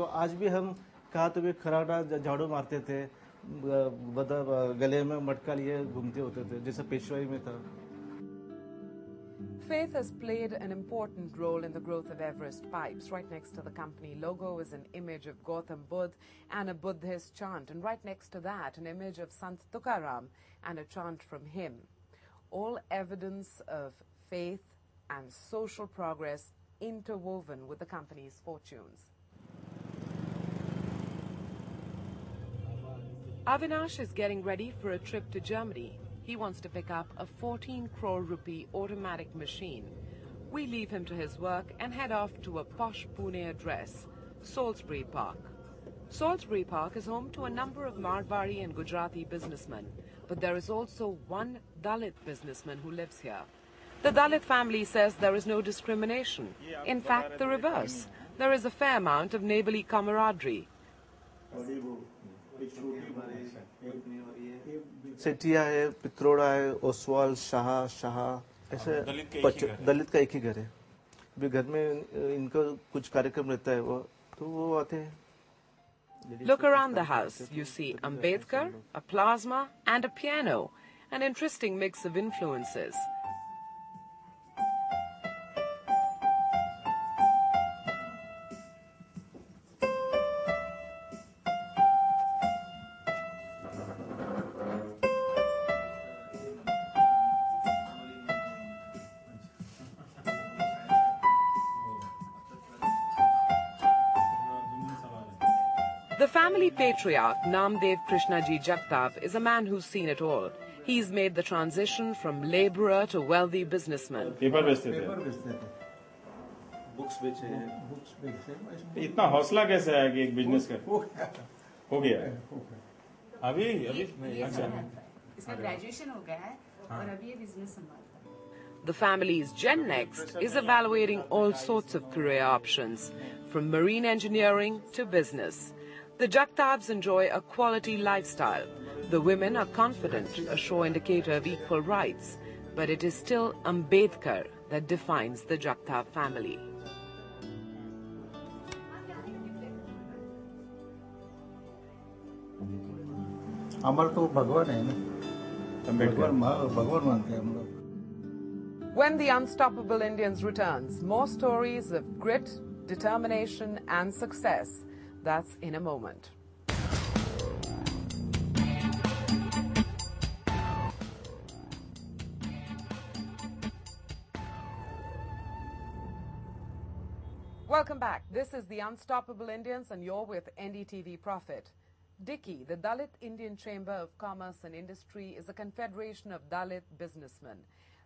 तो आज भी हम कहा तो भी खराटा झाड़ू मारते थे, गले में मटका लिए घूमते होते थे, जैसे पेशवाई में था. Faith has played an important role in the growth of Everest Pipes. Right next to the company logo is an image of Gautam Buddha and a Buddhist chant, and right next to that an image of Sant Tukaram and a chant from him. All evidence of faith and social progress interwoven with the company's fortunes. Avinash is getting ready for a trip to Germany. He wants to pick up a 14 crore rupee automatic machine. We leave him to his work and head off to a posh Pune address, Salisbury Park. Salisbury Park is home to a number of Marwari and Gujarati businessmen, but there is also one Dalit businessman who lives here. The Dalit family says there is no discrimination. In fact, the reverse. There is a fair amount of neighborly camaraderie. Sethia है, पित्रोड़ा है, ओसवाल, शाह ऐसे दलित का एक ही घर है. अभी घर में इनका कुछ कार्यक्रम रहता है तो वो आते हैं. Look around the house. You see Ambedkar, a plasma, and a piano, an interesting mix of influences. The family patriarch, Namdev Krishnaji Jagtap, is a man who's seen it all. He's made the transition from laborer to wealthy businessman. Paper बेचते थे. Books बेचे. इतना हौसला कैसे आया कि एक business कर? हो गया. अभी अच्छा. इसका ग्रेजुएशन हो गया है और अभी ये बिजनेस संभालता है. The family's Gen Next is evaluating all sorts of career options, from marine engineering to business. The Jagtaps enjoy a quality lifestyle. The women are confident, a sure indicator of equal rights. But it is still Ambedkar that defines the Jagtap family. हमारा तो भगवान है ना. भगवान मानते हैं हम लोग. When the Unstoppable Indians returns, more stories of grit, determination and success. That's in a moment. Welcome back. This is the Unstoppable Indians and you're with NDTV Profit. Dicky, the Dalit Indian Chamber of Commerce and Industry, is a confederation of Dalit businessmen.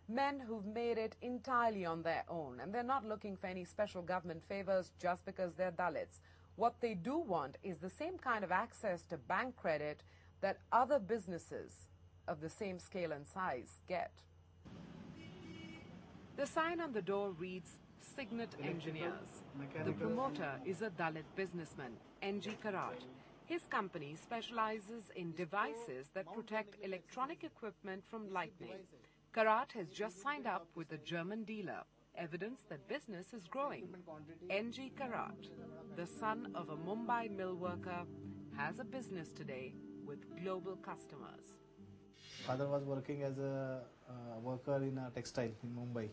Men who've made it entirely on their own, and they're not looking for any special government favors just because they're Dalits. What they do want is the same kind of access to bank credit that other businesses of the same scale and size get. The sign on the door reads Signet Engineers. The promoter is a Dalit businessman, NG Karat. His company specializes in devices that protect electronic equipment from lightning. Karat has just signed up with a German dealer. Evidence that business is growing. NG Karat, the son of a Mumbai mill worker, has a business today with global customers. Father was working as a worker in a textile in Mumbai.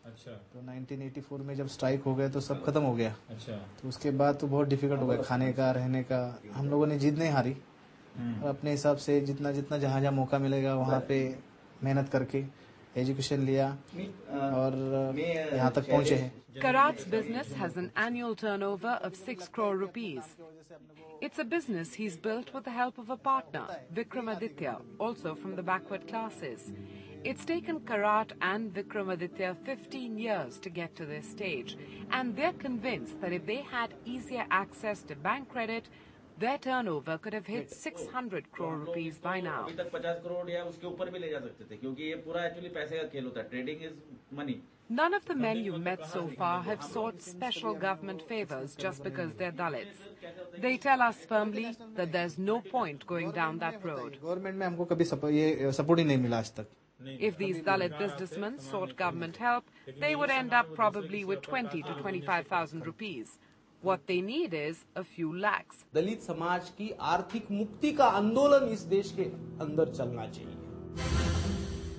अच्छा. तो 1984 में जब strike हो गया तो सब खत्म हो गया. अच्छा. तो उसके बाद तो बहुत डिफिकल्ट हो गया खाने का, रहने का. हम लोगों ने जिद नहीं हारी और अपने हिसाब से जितना जहाँ जहाँ मौका मिलेगा वहाँ पे मेहनत करके एजुकेशन लिया और यहाँ तक पहुँचे हैं. Karat's business has an annual turnover of 6 crore rupees. It's a business he's built with the help of a partner, Vikramaditya, also from the backward classes. It's taken Karat and Vikramaditya 15 years to get to this stage, and they're convinced that if they had easier access to bank credit, their turnover could have hit 600 crore rupees by now. अभी तक 50 करोड़ या उसके ऊपर भी ले जा सकते थे, क्योंकि ये पूरा एक्चुअली पैसे का खेल होता है. Trading is money. None of the men you've met so far have sought special government favors just because they're Dalits. They tell us firmly that there's no point going down that road. Government में हमको कभी support ही नहीं मिला आज तक. If these Dalit businessmen sought government help, they would end up probably with 20 to 25,000 rupees. What they need is a few lakhs. दलित समाज की आर्थिक मुक्ति का आंदोलन इस देश के अंदर चलना चाहिए.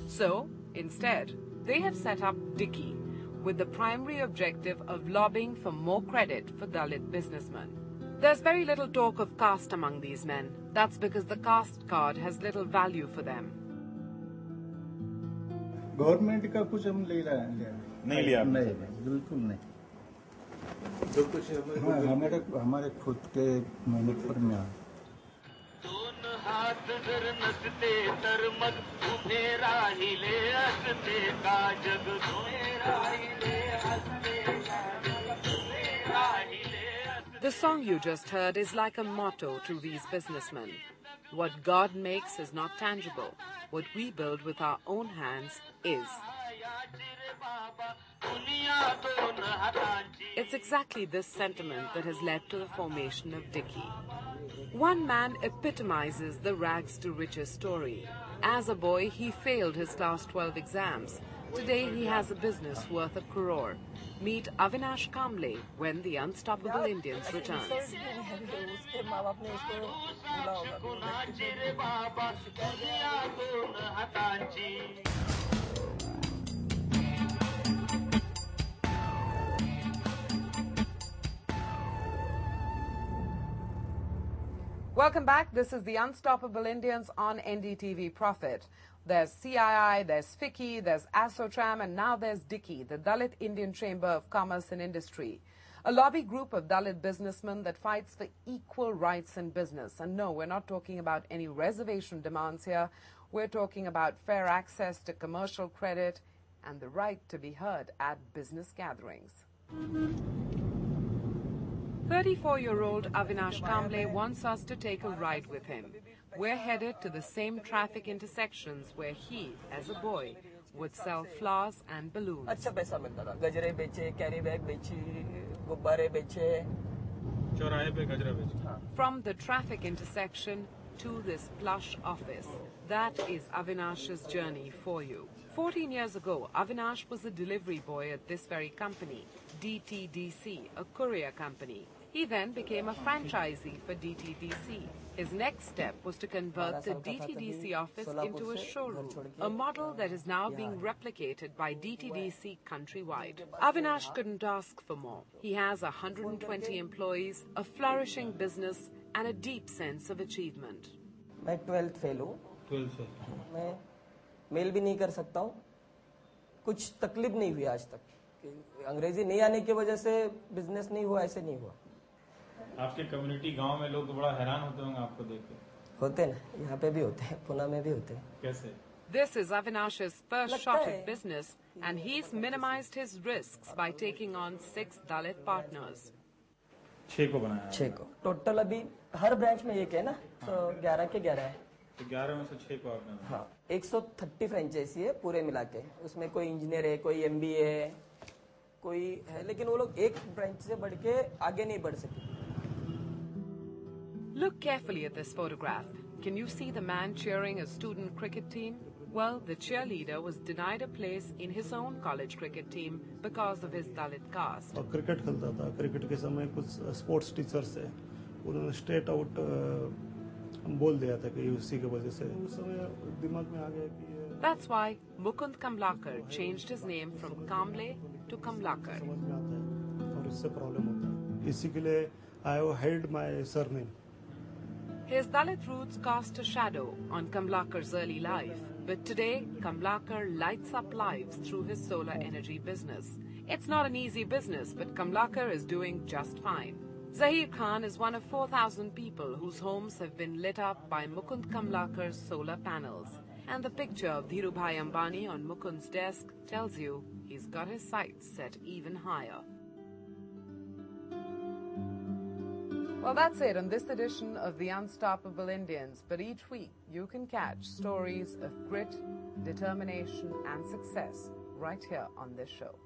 So, instead, they have set up Dicky with the primary objective of lobbying for more credit for Dalit businessmen. There's very little talk of caste among these men. That's because the caste card has little value for them. Government का कुछ हम ले रहा है नहीं लिया? नहीं, बिल्कुल नहीं. जो कुछ हमारे खुद के मेहनत पर में The song you just heard is like a motto to these businessmen. What God makes is not tangible. What we build with our own hands is. It's exactly this sentiment that has led to the formation of Dicky. One man epitomizes the rags to riches story. As a boy, he failed his class 12 exams. Today, he has a business worth ₹1 crore. Meet Avinash Kamble when the Unstoppable Indians returns. Welcome back. This is the Unstoppable Indians on NDTV Profit. There's CII, there's FICCI, there's ASSOCHAM, and now there's Dicky, the Dalit Indian Chamber of Commerce and Industry, a lobby group of Dalit businessmen that fights for equal rights in business. And no, we're not talking about any reservation demands here. We're talking about fair access to commercial credit and the right to be heard at business gatherings. 34-year-old Avinash Kamble wants us to take a ride with him. We're headed to the same traffic intersections where he, as a boy, would sell flowers and balloons. अच्छा पैसा मिलता था. गजरे बेचे, carry bag बेची, गुब्बारे बेचे. चौराहे पे गजरा बेचे. From the traffic intersection to this plush office, that is Avinash's journey for you. 14 years ago, Avinash was a delivery boy at this very company, DTDC, a courier company. He then became a franchisee for DTDC. His next step was to convert the DTDC office into a showroom, a model that is now being replicated by DTDC countrywide. Avinash couldn't ask for more. He has 120 employees, a flourishing business, and a deep sense of achievement. मैं 12th fail हूँ. 12th fail. मैं mail भी नहीं कर सकता हूँ. कुछ तकलीफ नहीं हुई आज तक. अंग्रेजी नहीं आने की वजह से बिजनेस नहीं हुआ, ऐसे नहीं हुआ. आपके कम्युनिटी गांव में लोग तो बड़ा हैरान होते होंगे आपको देख के. होते ना, यहाँ पे भी होते हैं, पुणे में भी होते हैं. कैसे? This is Avinash's first shot at business, and he's minimized his risks by taking on 6 Dalit partners. 6 को बनाया. 6 को. टोटल अभी हर ब्रांच में एक है ना, तो 11 के 11 है. तो 11 में से 6 को आपने. हाँ, 130 फ्रेंचाइजी है पूरे मिला के. उसमें कोई इंजीनियर है, कोई MBA है, कोई है, लेकिन वो लोग एक ब्रांच से बढ़ के आगे नहीं बढ़ सके. Look carefully at this photograph. Can you see the man cheering a student cricket team? Well, the cheerleader was denied a place in his own college cricket team because of his Dalit caste. Cricket खेलता था. Cricket के समय कुछ sports teachers है, उन्होंने straight out बोल दिया था कि उसी की वजह से उस समय दिमाग में आ गया कि. That's why Mukund Kamblakar changed his name from Kamble to Kamblakar. समझ में आता है और इससे प्रॉब्लम होता है. इसी के लिए I have held my surname. His Dalit roots cast a shadow on Kamlakar's early life, but today Kamblakar lights up lives through his solar energy business. It's not an easy business, but Kamblakar is doing just fine. Zahir Khan is one of 4,000 people whose homes have been lit up by Mukund Kamlakar's solar panels. And the picture of Dhirubhai Ambani on Mukund's desk tells you he's got his sights set even higher. Well, that's it on this edition of The Unstoppable Indians. But each week, you can catch stories of grit, determination, and success right here on this show.